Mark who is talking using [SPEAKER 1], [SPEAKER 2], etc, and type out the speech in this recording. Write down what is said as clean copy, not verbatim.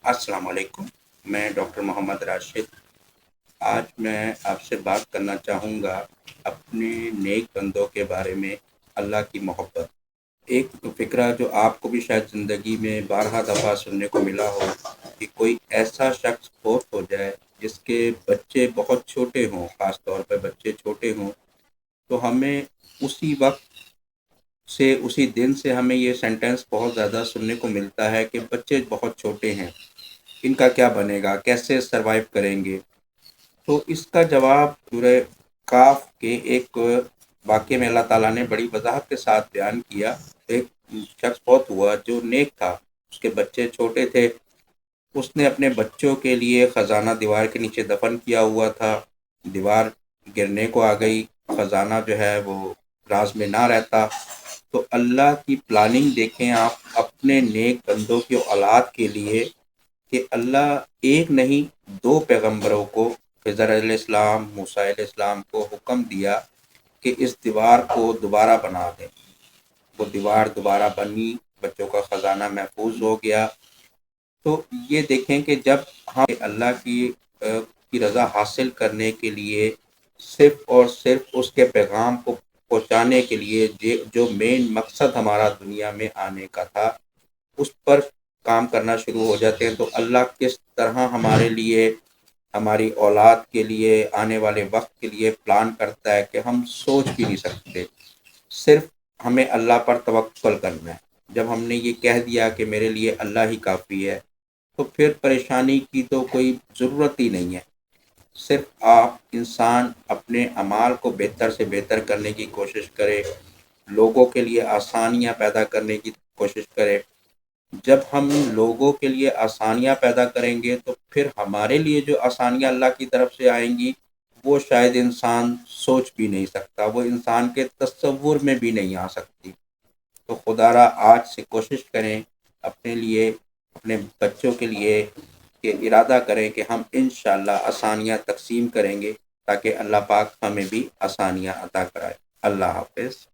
[SPEAKER 1] السلام علیکم، میں ڈاکٹر محمد راشد۔ آج میں آپ سے بات کرنا چاہوں گا اپنے نیک بندوں کے بارے میں، اللہ کی محبت۔ ایک فقرہ جو آپ کو بھی شاید زندگی میں بارہا دفعہ سننے کو ملا ہو کہ کوئی ایسا شخص فوت ہو جائے جس کے بچے بہت چھوٹے ہوں، خاص طور پہ بچے چھوٹے ہوں، تو ہمیں اسی وقت سے اسی دن سے ہمیں یہ سینٹینس بہت زیادہ سننے کو ملتا ہے کہ بچے بہت چھوٹے ہیں، ان کا کیا بنے گا، کیسے سروائیو کریں گے۔ تو اس کا جواب سورہ کاف کے ایک واقعے میں اللہ تعالیٰ نے بڑی وضاحت کے ساتھ بیان کیا۔ ایک شخص بہت ہوا جو نیک تھا، اس کے بچے چھوٹے تھے، اس نے اپنے بچوں کے لیے خزانہ دیوار کے نیچے دفن کیا ہوا تھا۔ دیوار گرنے کو آ گئی، خزانہ جو ہے وہ راز میں نہ رہتا۔ تو اللہ کی پلاننگ دیکھیں آپ اپنے نیک بندوں کی اولاد کے لیے، کہ اللہ ایک نہیں دو پیغمبروں کو، خضر علیہ السلام، موسیٰ علیہ السلام کو حکم دیا کہ اس دیوار کو دوبارہ بنا دیں۔ وہ دیوار دوبارہ بنی، بچوں کا خزانہ محفوظ ہو گیا۔ تو یہ دیکھیں کہ جب ہم اللہ کی رضا حاصل کرنے کے لیے صرف اور صرف اس کے پیغام کو پہنچانے کے لیے جو مین مقصد ہمارا دنیا میں آنے کا تھا، اس پر کام کرنا شروع ہو جاتے ہیں، تو اللہ کس طرح ہمارے لیے، ہماری اولاد کے لیے، آنے والے وقت کے لیے پلان کرتا ہے کہ ہم سوچ بھی نہیں سکتے۔ صرف ہمیں اللہ پر توکل کرنا ہے۔ جب ہم نے یہ کہہ دیا کہ میرے لیے اللہ ہی کافی ہے، تو پھر پریشانی کی تو کوئی ضرورت ہی نہیں ہے۔ صرف آپ انسان اپنے اعمال کو بہتر سے بہتر کرنے کی کوشش کرے، لوگوں کے لیے آسانیاں پیدا کرنے کی کوشش کرے۔ جب ہم لوگوں کے لیے آسانیاں پیدا کریں گے تو پھر ہمارے لیے جو آسانیاں اللہ کی طرف سے آئیں گی، وہ شاید انسان سوچ بھی نہیں سکتا، وہ انسان کے تصور میں بھی نہیں آ سکتی۔ تو خدا را آج سے کوشش کریں اپنے لیے، اپنے بچوں کے لیے، کہ ارادہ کریں کہ ہم انشاءاللہ آسانیاں تقسیم کریں گے، تاکہ اللہ پاک ہمیں بھی آسانیاں عطا کرائے۔ اللہ حافظ۔